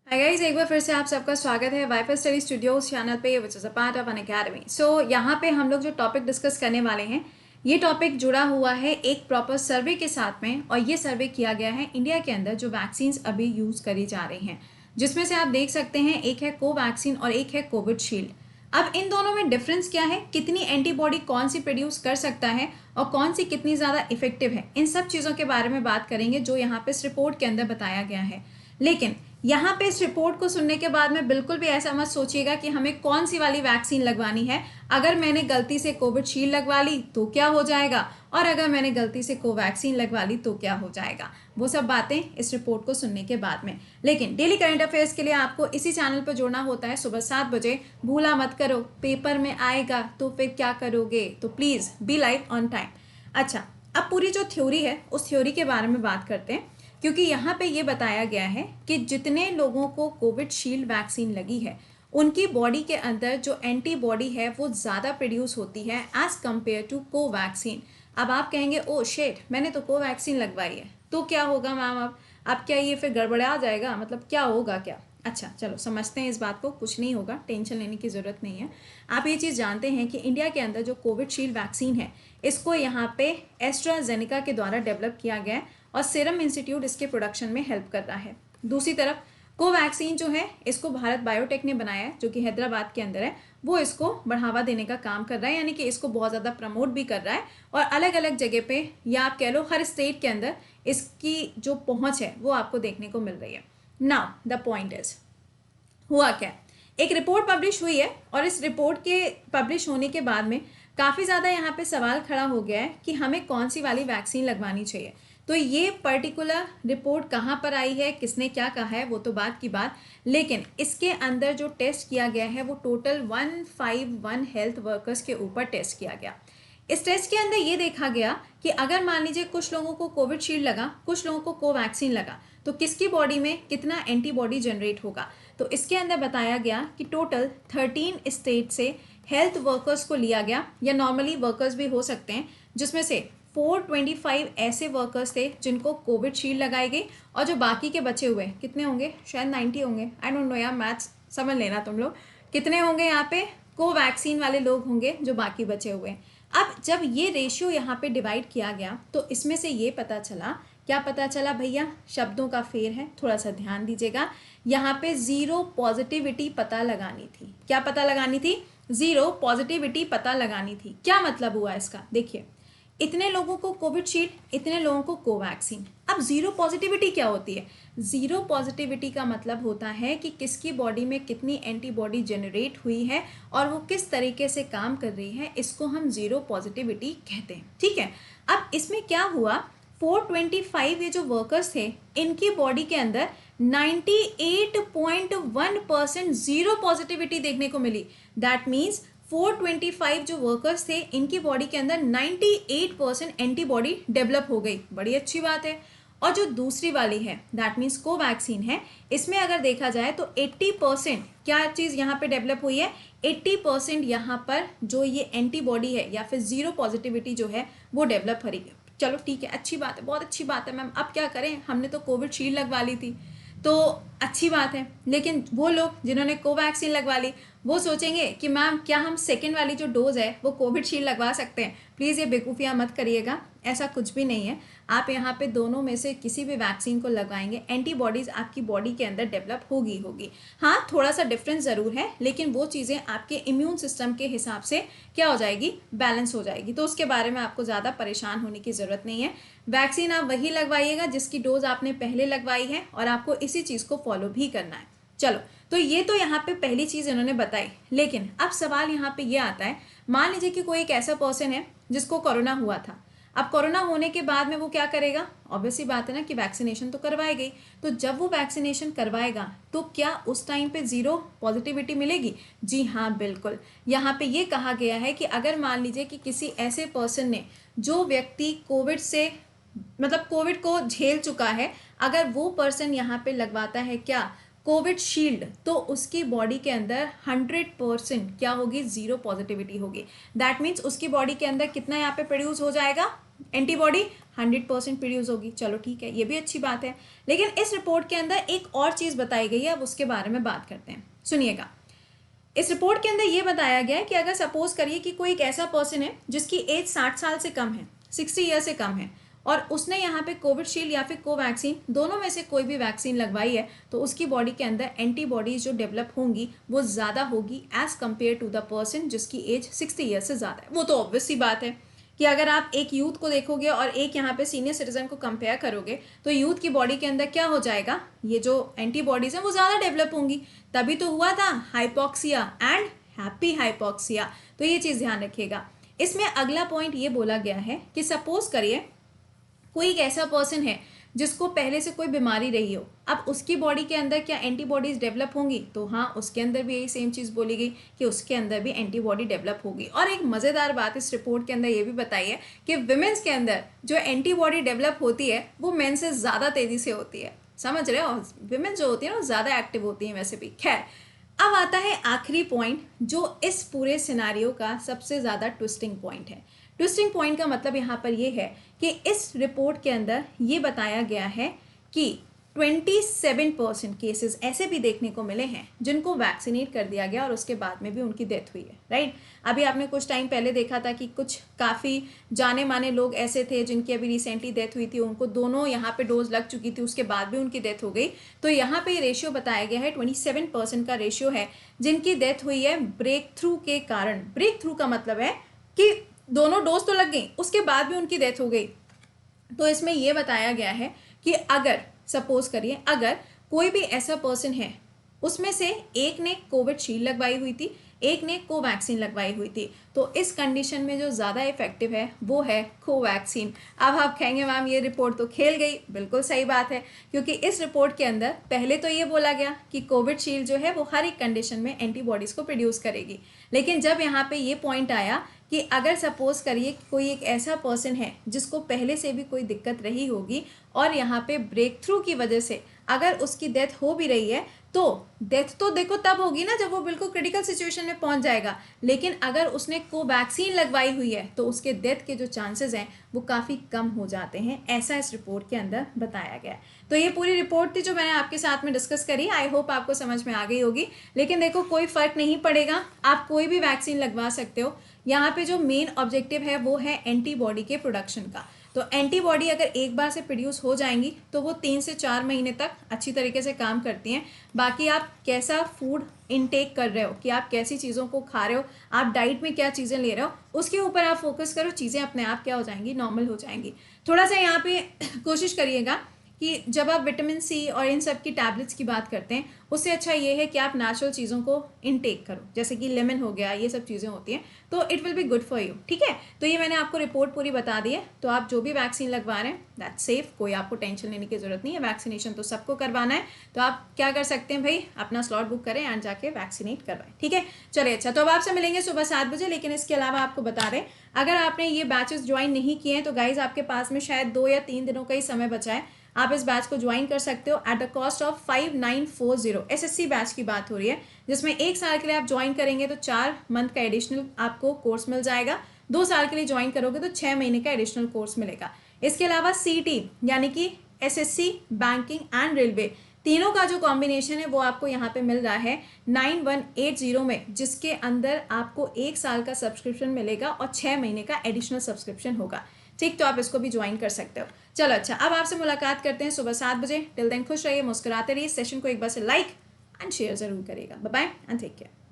Hi guys, एक बार फिर से आप सबका स्वागत है वाईफाई स्टडी स्टूडियोज चैनल पे which is a part of Unacademy. So यहाँ पे हम लोग जो टॉपिक डिस्कस करने वाले हैं, ये टॉपिक जुड़ा हुआ है एक प्रॉपर सर्वे के साथ में। और ये सर्वे किया गया है इंडिया के अंदर जो वैक्सीन्स अभी यूज़ करी जा रही हैं, जिसमें से आप देख सकते हैं एक है कोवैक्सीन और एक है कोविशील्ड। अब इन दोनों में डिफरेंस क्या है, कितनी एंटीबॉडी कौन सी प्रोड्यूस कर सकता है और कौन सी कितनी ज़्यादा इफेक्टिव है, इन सब चीज़ों के बारे में बात करेंगे जो यहाँ पे इस रिपोर्ट के अंदर बताया गया है। लेकिन यहाँ पे इस रिपोर्ट को सुनने के बाद में बिल्कुल भी ऐसा मत सोचिएगा कि हमें कौन सी वाली वैक्सीन लगवानी है। अगर मैंने गलती से कोविशील्ड लगवा ली तो क्या हो जाएगा, और अगर मैंने गलती से कोवैक्सीन लगवा ली तो क्या हो जाएगा, वो सब बातें इस रिपोर्ट को सुनने के बाद में। लेकिन डेली करंट अफेयर्स के लिए आपको इसी चैनल पर जुड़ना होता है सुबह 7 बजे। भूला मत करो, पेपर में आएगा तो फिर क्या करोगे, तो please be live on time. अच्छा, अब पूरी जो थ्योरी है उस थ्योरी के बारे में बात करते हैं, क्योंकि यहाँ पे ये बताया गया है कि जितने लोगों को कोविशील्ड वैक्सीन लगी है उनकी बॉडी के अंदर जो एंटीबॉडी है वो ज़्यादा प्रोड्यूस होती है एज कम्पेयर टू कोवैक्सीन। अब आप कहेंगे ओ शेट, मैंने तो कोवैक्सीन लगवाई है, तो क्या होगा मैम, अब क्या ये फिर गड़बड़ा जाएगा, मतलब क्या होगा क्या। अच्छा चलो समझते हैं इस बात को, कुछ नहीं होगा, टेंशन लेने की ज़रूरत नहीं है। आप ये चीज़ जानते हैं कि इंडिया के अंदर जो कोविशील्ड वैक्सीन है इसको यहाँ पे एस्ट्राजेनेका के द्वारा डेवलप किया गया है और सीरम इंस्टीट्यूट इसके प्रोडक्शन में हेल्प कर रहा है। दूसरी तरफ कोवैक्सीन जो है इसको भारत बायोटेक ने बनाया है, जो कि हैदराबाद के अंदर है। वो इसको बढ़ावा देने का काम कर रहा है, यानी कि इसको बहुत ज़्यादा प्रमोट भी कर रहा है। और अलग अलग जगह पे, या आप कह लो हर स्टेट के अंदर इसकी जो पहुंच है वो आपको देखने को मिल रही है। नाउ द पॉइंट इज, हुआ क्या, एक रिपोर्ट पब्लिश हुई है और इस रिपोर्ट के पब्लिश होने के बाद में काफ़ी ज़्यादा यहाँ पे सवाल खड़ा हो गया है कि हमें कौन सी वाली वैक्सीन लगवानी चाहिए। तो ये पर्टिकुलर रिपोर्ट कहाँ पर आई है, किसने क्या कहा है, वो तो बात की बात, लेकिन इसके अंदर जो टेस्ट किया गया है वो टोटल 151 हेल्थ वर्कर्स के ऊपर टेस्ट किया गया। इस टेस्ट के अंदर ये देखा गया कि अगर मान लीजिए कुछ लोगों को कोविशील्ड लगा, कुछ लोगों को कोवैक्सीन लगा, तो किसकी बॉडी में कितना एंटीबॉडी जनरेट होगा। तो इसके अंदर बताया गया कि टोटल 13 स्टेट से हेल्थ वर्कर्स को लिया गया, या नॉर्मली वर्कर्स भी हो सकते हैं, जिसमें से 425 ऐसे वर्कर्स थे जिनको कोविशील्ड लगाई गई, और जो बाकी के बचे हुए कितने होंगे, शायद 90 होंगे, आई डोंट नो यार, मैथ्स समझ लेना तुम लोग, कितने होंगे यहाँ पे कोवैक्सीन वाले लोग होंगे जो बाकी बचे हुए हैं। अब जब ये रेशियो यहाँ पे डिवाइड किया गया तो इसमें से ये पता चला, क्या पता चला भैया, शब्दों का फेर है, थोड़ा सा ध्यान दीजिएगा। यहाँ पे जीरो पॉजिटिविटी पता लगानी थी। क्या पता लगानी थी, जीरो पॉजिटिविटी पता लगानी थी। क्या मतलब हुआ इसका, देखिए, इतने लोगों को कोविशील्ड, इतने लोगों को कोवैक्सीन। अब जीरो पॉजिटिविटी क्या होती है, जीरो पॉजिटिविटी का मतलब होता है कि किसकी बॉडी में कितनी एंटीबॉडी जनरेट हुई है और वो किस तरीके से काम कर रही है, इसको हम जीरो पॉजिटिविटी कहते हैं। ठीक है, अब इसमें क्या हुआ, 425 ये जो वर्कर्स थे इनकी बॉडी के अंदर 98.1% जीरो पॉजिटिविटी देखने को मिली। दैट मीन्स 425 जो वर्कर्स थे इनकी बॉडी के अंदर 98% एंटीबॉडी डेवलप हो गई, बड़ी अच्छी बात है। और जो दूसरी वाली है दैट मीन्स कोवैक्सीन है, इसमें अगर देखा जाए तो 80% क्या चीज़ यहाँ पे डेवलप हुई है, 80% यहाँ पर जो ये एंटीबॉडी है या फिर जीरो पॉजिटिविटी जो है वो डेवलप हो रही है। चलो ठीक है, अच्छी बात है, बहुत अच्छी बात है मैम, अब क्या करें, हमने तो कोविशील्ड लगवा ली थी तो अच्छी बात है। लेकिन वो लोग जिन्होंने कोवैक्सीन लगवा ली वो सोचेंगे कि मैम क्या हम सेकेंड वाली जो डोज है वो कोविशील्ड लगवा सकते हैं। प्लीज़ ये बेवकूफ़ियाँ मत करिएगा, ऐसा कुछ भी नहीं है। आप यहाँ पे दोनों में से किसी भी वैक्सीन को लगाएंगे, एंटीबॉडीज़ आपकी बॉडी के अंदर डेवलप होगी। हाँ, थोड़ा सा डिफरेंस ज़रूर है, लेकिन वो चीज़ें आपके इम्यून सिस्टम के हिसाब से क्या हो जाएगी, बैलेंस हो जाएगी। तो उसके बारे में आपको ज़्यादा परेशान होने की ज़रूरत नहीं है। वैक्सीन आप वही लगवाइएगा जिसकी डोज आपने पहले लगवाई है, और आपको इसी चीज़ को फॉलो भी करना है। चलो, तो ये तो यहाँ पे पहली चीज़ इन्होंने बताई। लेकिन अब सवाल यहाँ पे ये आता है, मान लीजिए कि कोई एक ऐसा पर्सन है जिसको कोरोना हुआ था। अब कोरोना होने के बाद में वो क्या करेगा, ऑब्वियसली बात है ना कि वैक्सीनेशन तो करवाई गई। तो जब वो वैक्सीनेशन करवाएगा तो क्या उस टाइम पे जीरो पॉजिटिविटी मिलेगी? जी हाँ, बिल्कुल। यहाँ पे ये कहा गया है कि अगर मान लीजिए कि किसी ऐसे पर्सन ने, जो व्यक्ति कोविड से मतलब कोविड को झेल चुका है, अगर वो पर्सन यहाँ पे लगवाता है क्या, कोविशील्ड, तो उसकी बॉडी के अंदर 100% क्या होगी, जीरो पॉजिटिविटी होगी। दैट मीन्स उसकी बॉडी के अंदर कितना यहाँ पे प्रोड्यूस हो जाएगा, एंटीबॉडी 100% प्रोड्यूस होगी। चलो ठीक है, ये भी अच्छी बात है। लेकिन इस रिपोर्ट के अंदर एक और चीज़ बताई गई है, अब उसके बारे में बात करते हैं। सुनिएगा, इस रिपोर्ट के अंदर ये बताया गया है कि अगर सपोज करिए कि कोई एक ऐसा पर्सन है जिसकी एज 60 साल से कम है, 60 ईयर से कम है, और उसने यहाँ पे कोविशील्ड या फिर कोवैक्सीन दोनों में से कोई भी वैक्सीन लगवाई है, तो उसकी बॉडी के अंदर एंटीबॉडीज जो डेवलप होंगी वो ज़्यादा होगी as compare to the person जिसकी एज 60 ईयर से ज़्यादा है। वो तो ऑब्वियस सी बात है कि अगर आप एक यूथ को देखोगे और एक यहाँ पे सीनियर सिटीजन को कंपेयर करोगे तो यूथ की बॉडी के अंदर क्या हो जाएगा, ये जो एंटीबॉडीज हैं वो ज़्यादा डेवलप होंगी। तभी तो हुआ था हाइपोक्सिया एंड हैप्पी हाइपोक्सिया। तो ये चीज़ ध्यान रखिएगा। इसमें अगला पॉइंट ये बोला गया है कि सपोज करिए कोई एक ऐसा पर्सन है जिसको पहले से कोई बीमारी रही हो, अब उसकी बॉडी के अंदर क्या एंटीबॉडीज डेवलप होंगी, तो हाँ उसके अंदर भी यही सेम चीज़ बोली गई कि उसके अंदर भी एंटीबॉडी डेवलप होगी। और एक मज़ेदार बात इस रिपोर्ट के अंदर ये भी बताई है कि विमेंस के अंदर जो एंटीबॉडी डेवलप होती है वो मेन से ज़्यादा तेज़ी से होती है। समझ रहे हो, विमेन जो होती है ना ज़्यादा एक्टिव होती हैं वैसे भी। खैर, अब आता है आखिरी पॉइंट जो इस पूरे सिनारियो का सबसे ज़्यादा ट्विस्टिंग पॉइंट है। ट्विस्टिंग पॉइंट का मतलब यहाँ पर ये है कि इस रिपोर्ट के अंदर ये बताया गया है कि 27% केसेस ऐसे भी देखने को मिले हैं जिनको वैक्सीनेट कर दिया गया और उसके बाद में भी उनकी डेथ हुई है। राइट, अभी आपने कुछ टाइम पहले देखा था कि कुछ काफ़ी जाने माने लोग ऐसे थे जिनकी अभी रिसेंटली डेथ हुई थी, उनको दोनों यहाँ पे डोज लग चुकी थी, उसके बाद भी उनकी डेथ हो गई। तो यहाँ पे ये रेशियो बताया गया है 27% का रेशियो है जिनकी डेथ हुई है ब्रेक थ्रू के कारण। ब्रेक थ्रू का मतलब है कि दोनों डोज तो लग गई, उसके बाद भी उनकी डेथ हो गई। तो इसमें यह बताया गया है कि अगर सपोज करिए अगर कोई भी ऐसा पर्सन है, उसमें से एक ने कोविशील्ड लगवाई हुई थी, एक ने कोवैक्सीन लगवाई हुई थी, तो इस कंडीशन में जो ज़्यादा इफेक्टिव है वो है कोवैक्सीन। अब आप कहेंगे मैम ये रिपोर्ट तो खेल गई। बिल्कुल सही बात है, क्योंकि इस रिपोर्ट के अंदर पहले तो ये बोला गया कि कोविशील्ड जो है वो हर एक कंडीशन में एंटीबॉडीज़ को प्रोड्यूस करेगी, लेकिन जब यहाँ पे ये पॉइंट आया कि अगर सपोज करिए कोई एक ऐसा पर्सन है जिसको पहले से भी कोई दिक्कत रही होगी और यहाँ पे ब्रेक थ्रू की वजह से अगर उसकी डेथ हो भी रही है, तो डेथ तो देखो तब होगी ना जब वो बिल्कुल क्रिटिकल सिचुएशन में पहुंच जाएगा, लेकिन अगर उसने कोवैक्सीन लगवाई हुई है तो उसके डेथ के जो चांसेस हैं वो काफ़ी कम हो जाते हैं। ऐसा इस रिपोर्ट के अंदर बताया गया है। तो ये पूरी रिपोर्ट थी जो मैंने आपके साथ में डिस्कस करी। आई होप आपको समझ में आ गई होगी। लेकिन देखो कोई फ़र्क नहीं पड़ेगा, आप कोई भी वैक्सीन लगवा सकते हो। यहाँ पे जो मेन ऑब्जेक्टिव है वो है एंटीबॉडी के प्रोडक्शन का। तो एंटीबॉडी अगर एक बार से प्रोड्यूस हो जाएंगी तो वो 3 से 4 महीने तक अच्छी तरीके से काम करती हैं। बाकी आप कैसा फूड इनटेक कर रहे हो, कि आप कैसी चीज़ों को खा रहे हो, आप डाइट में क्या चीज़ें ले रहे हो, उसके ऊपर आप फोकस करो, चीज़ें अपने आप क्या हो जाएंगी, नॉर्मल हो जाएंगी। थोड़ा सा यहाँ पे कोशिश करिएगा कि जब आप विटामिन सी और इन सब की टैबलेट्स की बात करते हैं, उससे अच्छा ये है कि आप नेचुरल चीज़ों को इनटेक करो, जैसे कि लेमन हो गया, ये सब चीज़ें होती हैं, तो it will be good for you. ठीक है, तो ये मैंने आपको रिपोर्ट पूरी बता दी है। तो आप जो भी वैक्सीन लगवा रहे हैं दैट्स सेफ, कोई आपको टेंशन लेने की ज़रूरत नहीं है। वैक्सीनेशन तो सबको करवाना है, तो आप क्या कर सकते हैं भाई, अपना स्लॉट बुक करें एंड जाके वैक्सीनेट करवाएं। ठीक है, चलिए अच्छा, तो अब आपसे मिलेंगे सुबह 7 बजे। लेकिन इसके अलावा आपको बता दें, अगर आपने ये बैचेस ज्वाइन नहीं किए हैं तो गाइज आपके पास में शायद 2 या 3 दिनों का ही समय बचा है। आप इस बैच को ज्वाइन कर सकते हो at the cost of 5940। SSC batch की बात हो रही है, जिसमें 1 साल के लिए आप ज्वाइन करेंगे तो 4 मंथ का एडिशनल आपको कोर्स मिल जाएगा। 2 साल के लिए ज्वाइन करोगे तो 6 महीने का एडिशनल कोर्स मिलेगा। इसके अलावा सीटी यानी कि एसएससी, बैंकिंग एंड रेलवे, तीनों का जो कॉम्बिनेशन है वो आपको यहाँ पे मिल रहा है 9180 में, जिसके अंदर आपको 1 साल का सब्सक्रिप्शन मिलेगा और 6 महीने का एडिशनल सब्सक्रिप्शन होगा। ठीक, तो आप इसको भी ज्वाइन कर सकते हो। चलो अच्छा, अब आपसे मुलाकात करते हैं सुबह 7 बजे। टिल देन खुश रहिए, मुस्कुराते रहिए। सेशन को एक बार से लाइक एंड शेयर जरूर करिएगा। Bye bye and take care.